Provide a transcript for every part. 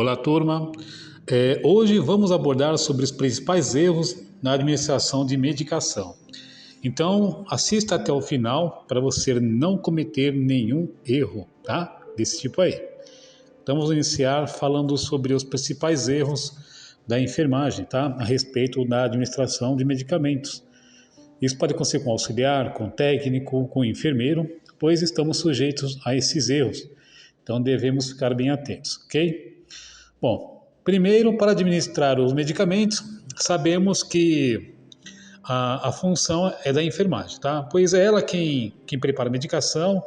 Olá, turma. Hoje vamos abordar sobre os principais erros na administração de medicação. Então, assista até o final para você não cometer nenhum erro, tá? Desse tipo aí. Então, vamos iniciar falando sobre os principais erros da enfermagem, tá? A respeito da administração de medicamentos. Isso pode acontecer com auxiliar, com técnico, com enfermeiro, pois estamos sujeitos a esses erros. Então, devemos ficar bem atentos, ok? Bom, primeiro, para administrar os medicamentos, sabemos que a função é da enfermagem, tá? Pois é ela quem prepara a medicação,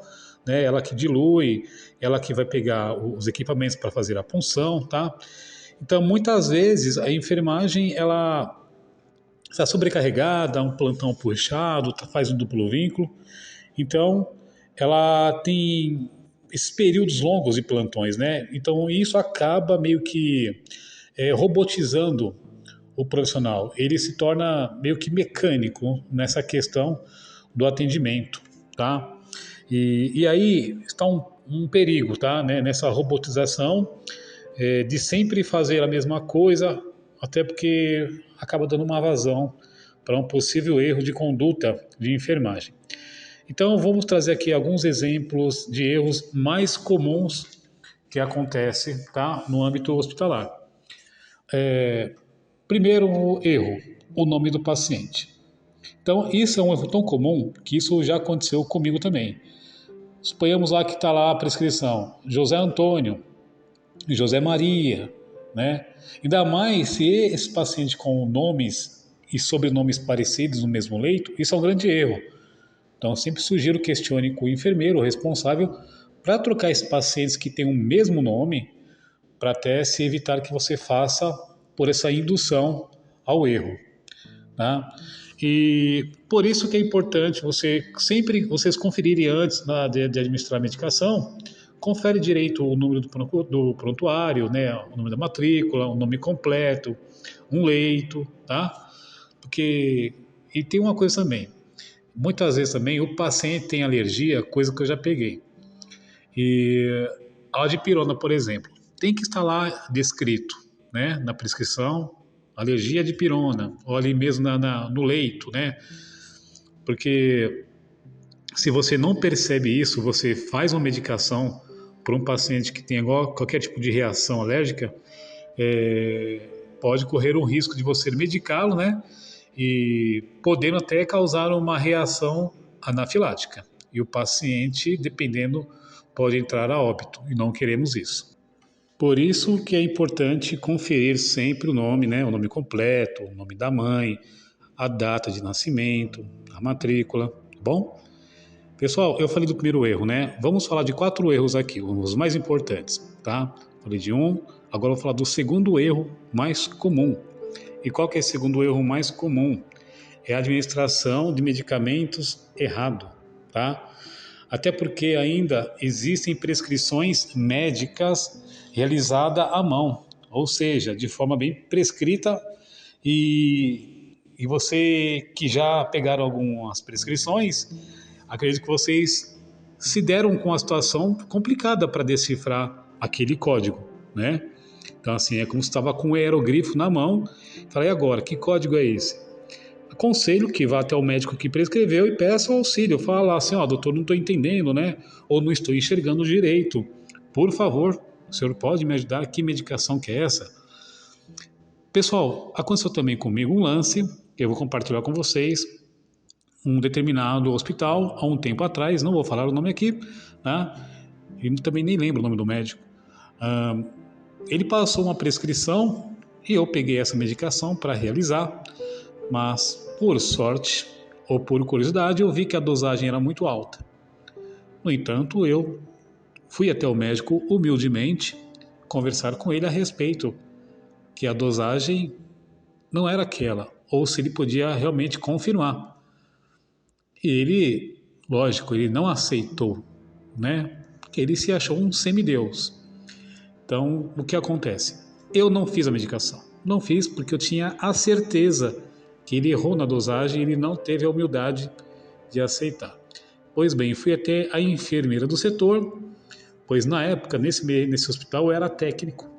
né? Ela que dilui, ela que vai pegar os equipamentos para fazer a punção, tá? Então, muitas vezes, a enfermagem, ela está sobrecarregada, um plantão puxado, faz um duplo vínculo. Então, ela tem esses períodos longos de plantões, né? Então, isso acaba meio que robotizando o profissional. Ele se torna meio que mecânico nessa questão do atendimento, tá? E aí está um perigo, tá? Né? Nessa robotização de sempre fazer a mesma coisa, até porque acaba dando uma vazão para um possível erro de conduta de enfermagem. Então, vamos trazer aqui alguns exemplos de erros mais comuns que acontecem, tá, no âmbito hospitalar. Primeiro erro, o nome do paciente. Então, isso é um erro tão comum que isso já aconteceu comigo também. Suponhamos lá que está lá a prescrição, José Antônio, José Maria, né? Ainda mais se esse paciente com nomes e sobrenomes parecidos no mesmo leito, isso é um grande erro. Então, eu sempre sugiro questione com o enfermeiro, o responsável, para trocar esses pacientes que têm o mesmo nome, para até se evitar que você faça por essa indução ao erro, tá? E por isso que é importante vocês conferirem antes de administrar a medicação, confere direito o número do prontuário, né, o número da matrícula, o nome completo, um leito, tá? E tem uma coisa também, muitas vezes também o paciente tem alergia, coisa que eu já peguei. E a dipirona, por exemplo, tem que estar lá descrito, né, na prescrição, alergia à dipirona, ou ali mesmo no leito, né? Porque se você não percebe isso, você faz uma medicação para um paciente que tem qualquer tipo de reação alérgica, pode correr o risco de você medicá-lo, né? E podendo até causar uma reação anafilática. E o paciente, dependendo, pode entrar a óbito, e não queremos isso. Por isso que é importante conferir sempre o nome, né? O nome completo, o nome da mãe, a data de nascimento, a matrícula, tá bom? Pessoal, eu falei do primeiro erro, né? Vamos falar de 4 erros aqui, os mais importantes, tá? Falei de um, agora eu vou falar do segundo erro mais comum. E qual que é o segundo erro mais comum? É a administração de medicamentos errado, tá? Até porque ainda existem prescrições médicas realizadas à mão, ou seja, de forma bem prescrita e você que já pegaram algumas prescrições, acredito que vocês se deram com a situação complicada para decifrar aquele código, né? Então, assim, é como se estava com o aerogrifo na mão. Falei, agora, que código é esse? Aconselho que vá até o médico que prescreveu e peça o auxílio. Fala assim, ó, doutor, não estou entendendo, né? Ou não estou enxergando direito. Por favor, o senhor pode me ajudar? Que medicação que é essa? Pessoal, aconteceu também comigo um lance, que eu vou compartilhar com vocês. Um determinado hospital, há um tempo atrás, não vou falar o nome aqui, né? E também nem lembro o nome do médico. Ele passou uma prescrição e eu peguei essa medicação para realizar, mas por sorte ou por curiosidade eu vi que a dosagem era muito alta. No entanto, eu fui até o médico humildemente conversar com ele a respeito que a dosagem não era aquela, ou se ele podia realmente confirmar. E ele, lógico, ele não aceitou, né? Porque ele se achou um semideus. Então, o que acontece? Eu não fiz a medicação. Não fiz porque eu tinha a certeza que ele errou na dosagem e ele não teve a humildade de aceitar. Pois bem, fui até a enfermeira do setor, pois na época, nesse hospital, eu era técnico.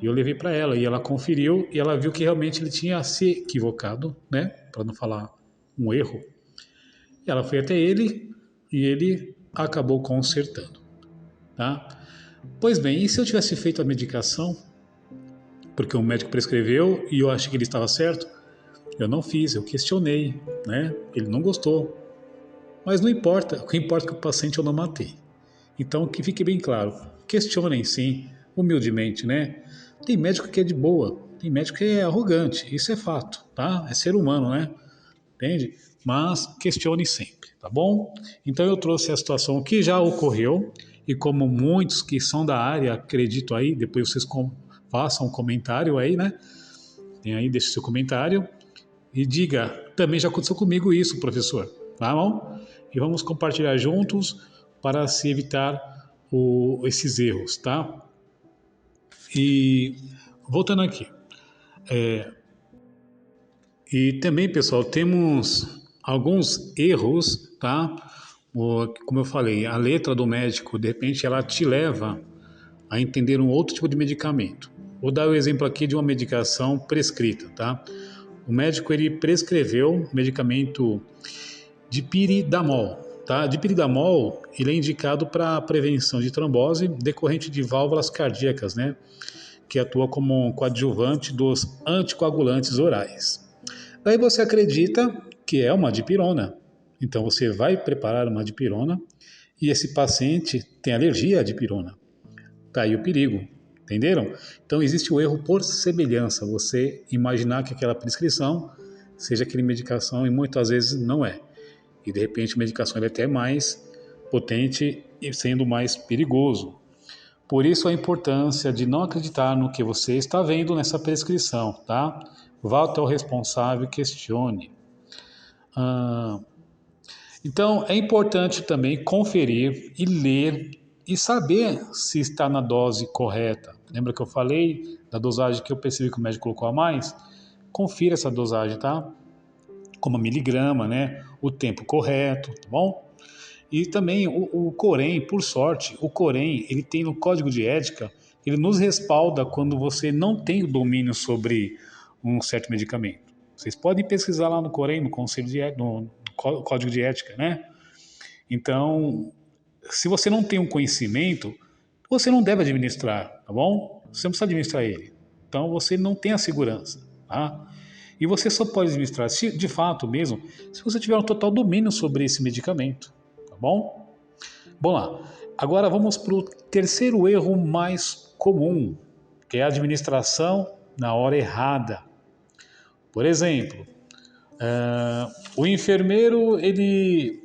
E eu levei para ela e ela conferiu e ela viu que realmente ele tinha se equivocado, né? Para não falar um erro. E ela foi até ele e ele acabou consertando, tá? Pois bem, e se eu tivesse feito a medicação, porque o médico prescreveu e eu achei que ele estava certo, eu não fiz, eu questionei, né? Ele não gostou. Mas não importa, o que importa é que o paciente eu não matei. Então, que fique bem claro, questionem sim, humildemente, né? Tem médico que é de boa, tem médico que é arrogante, isso é fato, tá? É ser humano, né? Entende? Mas questione sempre, tá bom? Então eu trouxe a situação que já ocorreu e como muitos que são da área, acredito aí, depois vocês façam um comentário aí, né? Tem aí, deixe seu comentário e diga, também já aconteceu comigo isso, professor, tá bom? E vamos compartilhar juntos para se evitar esses erros, tá? E voltando aqui, e também, pessoal, temos alguns erros, tá? Como eu falei, a letra do médico, de repente, ela te leva a entender um outro tipo de medicamento. Vou dar o exemplo aqui de uma medicação prescrita, tá? O médico, ele prescreveu medicamento dipiridamol, tá? Dipiridamol, ele é indicado para prevenção de trombose decorrente de válvulas cardíacas, né? Que atua como um coadjuvante dos anticoagulantes orais. Daí você acredita que é uma dipirona. Então você vai preparar uma dipirona e esse paciente tem alergia à dipirona. Tá aí o perigo, entenderam? Então existe o erro por semelhança, você imaginar que aquela prescrição seja aquela medicação e muitas vezes não é. E de repente a medicação é até mais potente e sendo mais perigoso. Por isso a importância de não acreditar no que você está vendo nessa prescrição, tá? Vá até o responsável e questione. Ah, então é importante também conferir e ler e saber se está na dose correta. Lembra que eu falei da dosagem que eu percebi que o médico colocou a mais? Confira essa dosagem, tá? Como miligrama, né? O tempo correto, tá bom? E também o Corém, por sorte, o Corém, ele tem no código de ética, ele nos respalda quando você não tem o domínio sobre um certo medicamento. Vocês podem pesquisar lá no Corém, no Conselho de Ética, no Código de Ética, né? Então, se você não tem um conhecimento, você não deve administrar, tá bom? Você não precisa administrar ele. Então, você não tem a segurança, tá? E você só pode administrar, de fato mesmo, se você tiver um total domínio sobre esse medicamento, tá bom? Bom lá, agora vamos para o terceiro erro mais comum, que é a administração na hora errada. Por exemplo, o enfermeiro, ele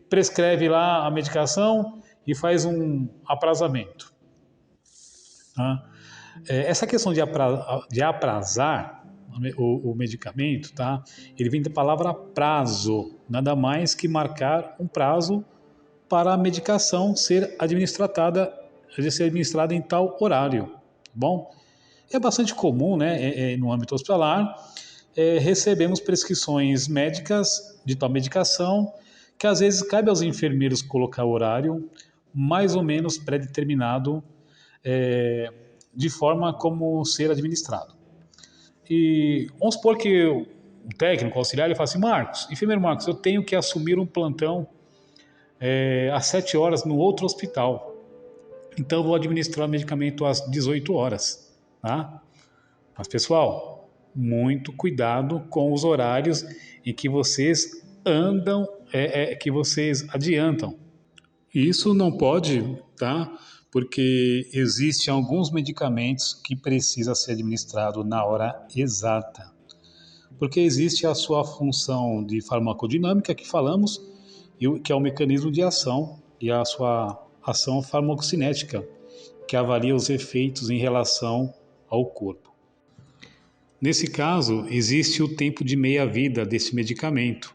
prescreve lá a medicação e faz um aprazamento. Tá? Essa questão de aprazar o medicamento, tá? Ele vem da palavra prazo, nada mais que marcar um prazo para a medicação ser administrada em tal horário, tá bom? É bastante comum, né, no âmbito hospitalar, recebemos prescrições médicas de tal medicação que às vezes cabe aos enfermeiros colocar o horário mais ou menos pré-determinado de forma como ser administrado. E vamos supor que o técnico, o auxiliar, ele fala assim, enfermeiro Marcos, eu tenho que assumir um plantão às 7 horas no outro hospital. Então eu vou administrar o medicamento às 18 horas. Tá? Mas pessoal, muito cuidado com os horários em que vocês andam, que vocês adiantam. Isso não pode, tá? Porque existem alguns medicamentos que precisam ser administrados na hora exata. Porque existe a sua função de farmacodinâmica que falamos, que é o mecanismo de ação, e a sua ação farmacocinética, que avalia os efeitos em relação ao corpo. Nesse caso, existe o tempo de meia-vida desse medicamento.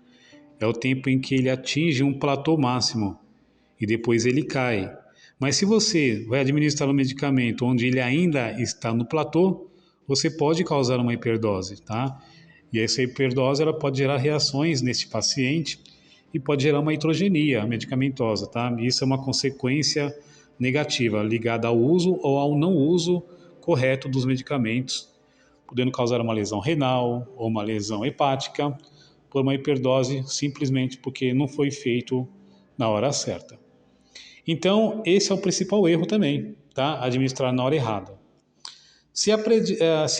É o tempo em que ele atinge um platô máximo e depois ele cai. Mas se você vai administrar um medicamento onde ele ainda está no platô, você pode causar uma hiperdose, tá? E essa hiperdose ela pode gerar reações nesse paciente e pode gerar uma heterogenia medicamentosa, tá? Isso é uma consequência negativa ligada ao uso ou ao não uso correto dos medicamentos, podendo causar uma lesão renal ou uma lesão hepática por uma hiperdose simplesmente porque não foi feito na hora certa. Então, esse é o principal erro também, tá? Administrar na hora errada. Se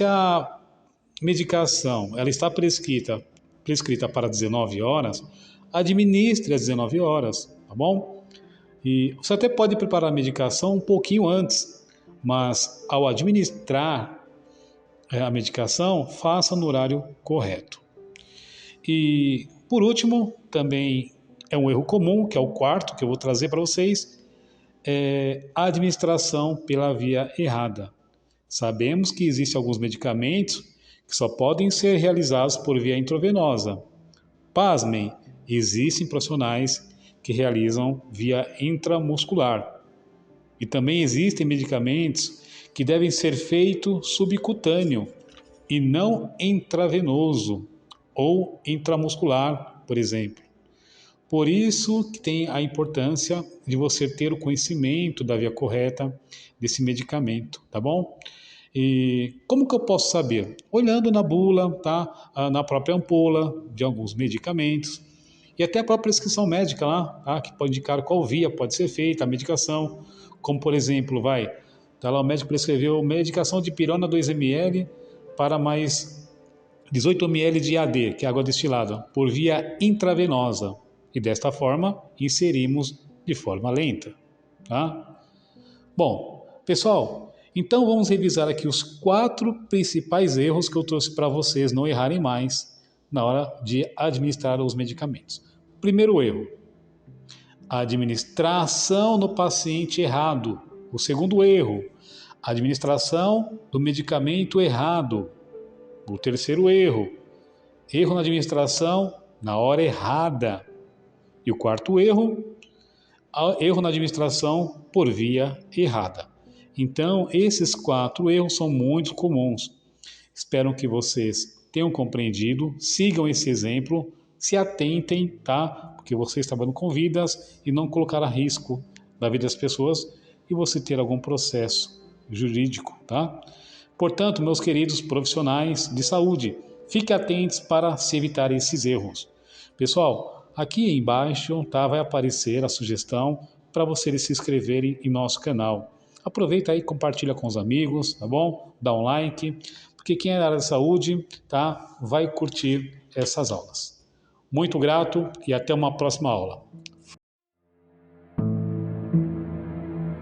a medicação ela está prescrita para 19 horas, administre às 19 horas, tá bom? E você até pode preparar a medicação um pouquinho antes, mas ao administrar a medicação, faça no horário correto. E, por último, também é um erro comum, que é o quarto que eu vou trazer para vocês, é a administração pela via errada. Sabemos que existem alguns medicamentos que só podem ser realizados por via intravenosa. Pasmem, existem profissionais que realizam via intramuscular. E também existem medicamentos que devem ser feitos subcutâneo e não intravenoso ou intramuscular, por exemplo. Por isso que tem a importância de você ter o conhecimento da via correta desse medicamento, tá bom? E como que eu posso saber? Olhando na bula, tá? Na própria ampola de alguns medicamentos e até a própria prescrição médica lá, tá? Que pode indicar qual via pode ser feita a medicação, como por exemplo, tá lá o médico prescreveu medicação de pirona 2 ml para mais 18 ml de AD, que é água destilada, por via intravenosa. E desta forma, inserimos de forma lenta. Tá? Bom, pessoal, então vamos revisar aqui os 4 principais erros que eu trouxe para vocês não errarem mais na hora de administrar os medicamentos. Primeiro erro, administração no paciente errado. O segundo erro, administração do medicamento errado. O terceiro erro, erro na administração na hora errada. E o quarto erro, erro na administração por via errada. Então, esses 4 erros são muito comuns. Espero que vocês tenham compreendido, sigam esse exemplo, se atentem, tá? Porque vocês trabalham com vidas e não colocar a risco da vida das pessoas e você ter algum processo jurídico, tá? Portanto, meus queridos profissionais de saúde, fiquem atentos para se evitar esses erros. Pessoal, aqui embaixo vai aparecer a sugestão para vocês se inscreverem em nosso canal. Aproveita aí e compartilha com os amigos, tá bom? Dá um like, porque quem é da área de saúde, tá, vai curtir essas aulas. Muito grato e até uma próxima aula.